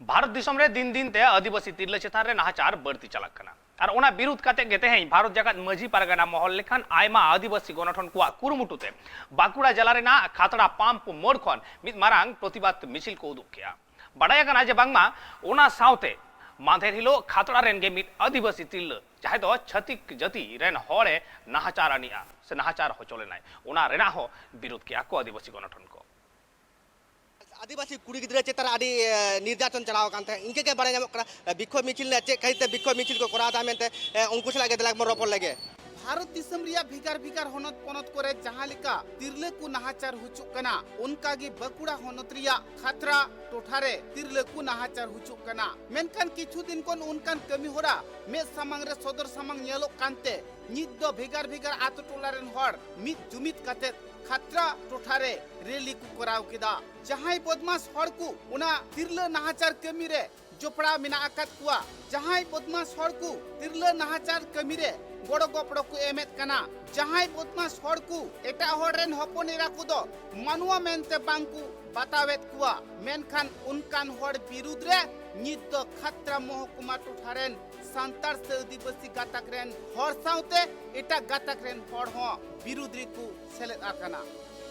भारत दिसम रे दिन दिन ते आदिवासी तिरले चेतान रे नाहचार बढ़ती चलक कना और ओना विरोध काते गेते हैं भारत जगत मजी पारगना महल लेखान आयमा आदिवासी गणठन कुआ कुरुमुटुते बाकुड़ा जिला रे ना खातड़ा पाम्प मोड़ खन मिद मारांग प्रतिबाद मिছিল को उदुग किया बड़ाया कना जे बांगमा ओना सावते माधेर हिलो खातड़ा रेन गे मिद आदिवासी तिरल चाहे तो छतिक जति रेन होड़े नाहचार आनिया से नाहचार हो चले नाय ओना रेना हो विरोध किया को आदिवासी गणठन को आदिवासी कुड़ी गिद्रे चेतार आदि निर्यातन चलाव कांते इनके के बारे में बिखो मिचिल ने चेक कहिते बिखो मिचिल को करा ता मेंते उनको सलागे दलाग म रोपल लगे भारत दिसम रिया भिगार भिगार होनत पनत करे जहां लिका तिरले को नाहाचार हुचुक कना उनका गी बकुड़ा होनत रिया खतरा टोठारे तिरले को नाहाचार हुचुक कना मेनकान किछु दिन कोन उनकान कमी होरा मे सामांग रे सदर सामांग नेलो कांते निद दो भिगार भिगार आतो टोलारेन हर मित जुमित काते खतरा टोठारे रेली को कराव किदा जहां बदमाश हर को उना तिरले नाहाचार कमी रे जोपड़ा मिना आकात कुआ जहां बदमाश हर को तिरले नाहाचार कमी रे गोड़ गोपड़ को एमेत कना जहां बदमाश हर को एटा हरेन हपनेरा को दो मानुआ मेनते बांकु बतावेत कुआ मेनखान उनकान हर विरुद्ध रे नित दो खतरा महकुमा टोठारेन सांतार से आदिवासी गातक रेन हर साउते एटा गातक रेन हर हो विरुद्ध को सेलेद आकना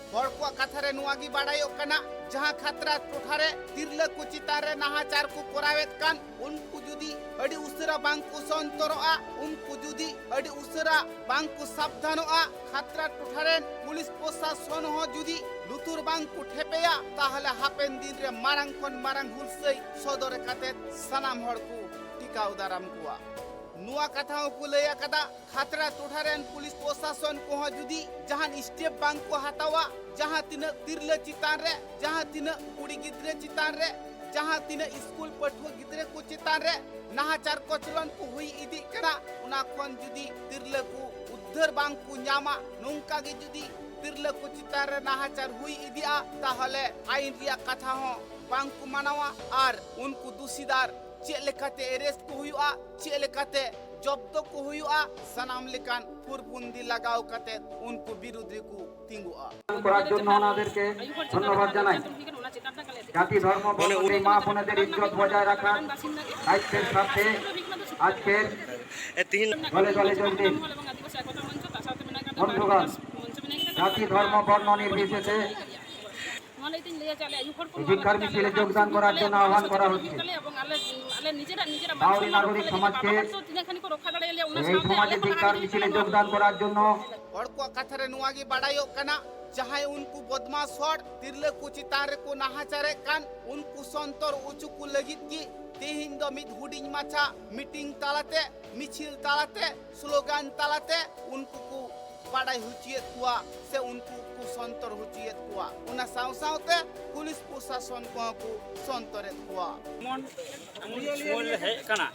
हर को कथा रे नुआगी बाड़ायो कना जहां खतरा टोठारे तिरले को चितारे नाहाचार को करावेत कान उनको जुदी अडी उसरा बांग को संतरोआ उनको जुदी अडी उसरा बांग को सावधानोआ खतरा टोठारे पुलिस प्रशासन हो जुदी लुतुर बांग को ठेपेया ताहले हापेन दिन रे मारांग खन मारांग हुलसई सदर काते सनाम हर को टिकाउ दाराम कुआ नुआ कथाओं को लया कदा खतरा टोठारेन पुलिस प्रशासन को हो जुदी जहां स्टेप बांग को हटावा जहां तीन तिरले चितान रे जहां तीन कुड़ी गिद्रे चितान रे जहां तीन स्कूल पठुआ गिद्रे को चितान रे नाहाचार कोचलन को हुई इदी कना उना कोन जुदी तिरले को उद्धर बांग को न्यामा नोंका गे जुदी तिरले को चितान रे नाहाचार हुई इदिया ताहले आईन रिया कथा हो बांग को मानावा और उनको दोषीदार चे लेकाते अरेस्ट को हुआ चे लेकाते जब्त को हुआ सनाम लेकान फुरबुंदी लगाओ काते उनको विरोधी को तिंगुआ করার জন্য ওনাদেরকে ধন্যবাদ জানাই জাতি ধর্ম বর্ণ মা বোনদের ইজ্জত বজায় রাখার দায়িত্বের সাথে আজকের দলে দলে যোগ দিন বন্ধুগণ জাতি ধর্ম বর্ণ নির্বিশেষে ভিক্ষার মিছিলে যোগদান করার জন্য আহ্বান করা হচ্ছে বাউরি নাগরিক সমাজকে এই সমাজে ভিক্ষার মিছিলে যোগদান করার জন্য हर को कथरे नुआगी बाड़ायो कना जहां उनको बदमाश हर तिरले को चितारे को नाहाचारे कान उनको संतर उचु को लगित की तेहिन दो मिद हुडिंग माछा मीटिंग तालाते मिছিল तालाते स्लोगान तालाते उनको को बाड़ाई हुचियत कुआ से उनको को संतर हुचियत कुआ उना साव सावते पुलिस प्रशासन को संतरेत कुआ मन समल हे कना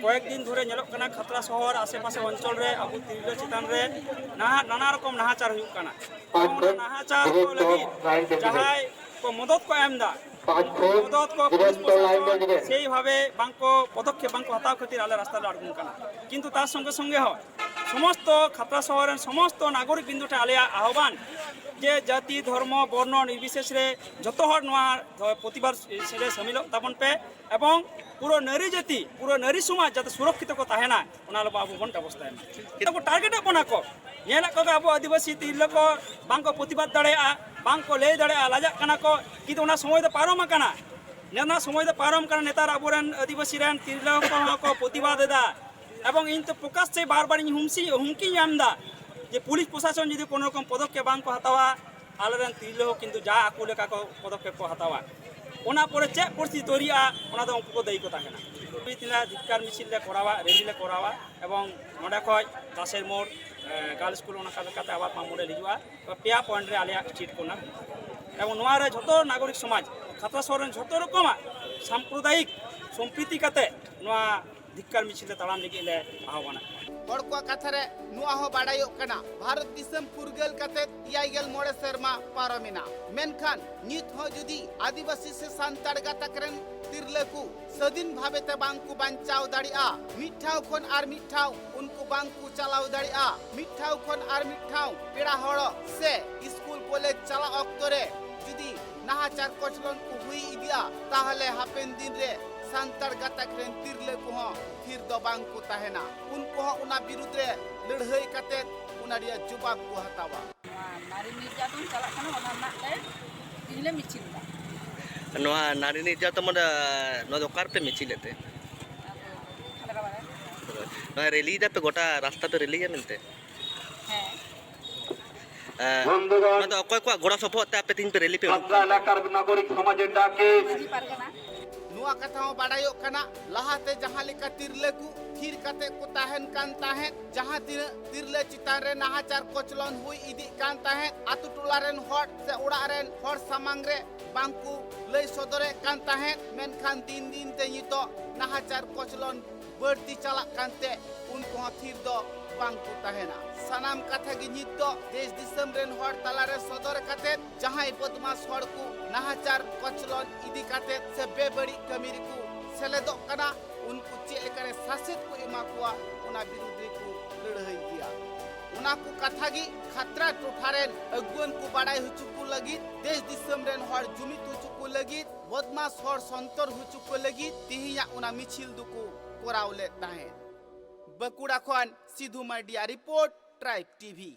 कয়েক দিন ধরে ñelok kana खतरा शहर आसेपाशे अंचल रे अबु तिरले चितान रे नाना रकम नाहाचार हुयुक kana नाहाचार को लगी जहाय को मदद को एमदा मदद को সেই ভাবে বাঙ্কো পদক্ষেপ বাঙ্কো হতাও খাতির আলে রাস্তায় আড়গুন কানা কিন্তু তার সঙ্গে সঙ্গে হয় সমস্ত খাতড়া শহরের সমস্ত নাগরিক বিন্দুতে আলিয়া আহ্বান যে জাতি ধর্ম বর্ণ নির্বিশেষে যত হর নোয়া প্রতিবার সেরে সামিল তাবন পে এবং পুরো নারী জাতি পুরো নারী সমাজ যাতে সুরক্ষিত को তাহেনা ওনা লব আবু বন ব্যবস্থা এমা এটা টার্গেট বনা को নেলা को আবু আদিবাসী তিরলে को বাঙ্কো প্রতিবাদ দাঁড়ায়া বাঙ্কো লে দাঁড়ায়া লাজা কানা को কিন্তু ওনা সময় তো পারমা কানা নেনা সময় তো পারম কারণ নেতার আবুরেন আদিবাসী রেন তিরলে को প্রতিবাদ দা এবং ইন তো প্রকাশ চাই বারবার হুমকি আমদা যে পুলিশ প্রশাসন যদি কোনো রকম পদক্ষেপ বাঙ্কো হাতাওয়া আলরেন তিরলে কিন্তু যা আকুলে কাকো পদক্ষেপ को হাতাওয়া ওনা পরে চেক পরিস্থিতি তৈরিয়া ওনা তো উনকো দেই কথা কেনা তিনা ধিক্কার মিছিলে করাওয়া রেলিলে করাওয়া এবং নডা কয় দাসের মোড় গার্লস স্কুল ওনা কাতে আবার মামুরে লিজুয়া পেয়া পয়েন্ট রে আলিয়া স্ট্রিট কোনা এবং নোয়ারে যত নাগরিক সমাজ খাতড়া শহরের যত রকম সাম্প্রদায়িক সম্প্রীতি কাতে নোয়া ধিক্কার মিছিলে তাড়াম লিগিলে আহ্বান हर को कथरे नुआ हो बाड़ायो कना भारत दिसम पुरगल कते याइगल मोड़े शर्मा पारमिना मेनखान नित हो जुदी आदिवासी से सांतार गातकरेन तिरले को सदिन भावे ते बांकु बांचाव दाड़िया मिठाव खन आर मिठाव उनको बांकु चलाव दाड़िया मिठाव खन आर मिठाव पेड़ा हड़ से स्कूल कॉलेज चला अक्तरे जुदी नाहाचार कोचलन को हुई इदिया ताहले हापेन दिन रे सांतार गातक रेन तिरले को फिर दो बांग को तहना उनको उना विरुद्ध रे लड़हई कते उना रिया जवाब को हतावा नारी निर्यातन चला खाना ओना नाते तिरले मिचिल दा नोआ नारी निर्यातन मद नो दोकार पे मिचिलेते खादरा बारे नोआ रैली दा पे गोटा रास्ता पे रैली मिलते हैं বন্ধুগণ मतलब अकोय को गोड़ा सपोर्ट पे तीन पे रैली पे খাতরা এলাকার নাগরিক সমাজের ডাকে माजी पारगना नुआ कथा हो बाड़ायो कना लहाते जहां लेका तिरले को फिर कते को ताहन कान ताहन जहां तिरले चितान रे नाहाचार कोचलन हुई इदी कान ताहन आतु टोला रेन हॉट से उड़ा रेन हॉट सामांग रे बांकु लई सदरे कान ताहन मेनखान दिन दिन ते नितो नाहाचार कोचलन बढ़ती चला कानते उनको थिर दो बांकु ताहना सनाम कथा गी नित दो देश दिसम रेन हॉट तला रे सदर कते जहां बदमाश हॉट को नाहाचार कोचलन इदी कते से बेबड़ी कमीरी को सेलेदो कना उनको चेले शासित को एमा कुआ उना विरोधी को लड़हई किया उना को कथा गी खतरा टोठारेन अगुन को बाड़ाई हुचुकु लगी देश दिसम रेन हॉट जुमित हुचुकु लगी बदमाश हॉट संतर हुचुकु लगी तिहिया उना मिचिल दुको कोरावले ताहे बकुड़ा खन Sindhu Madia report tribe TV.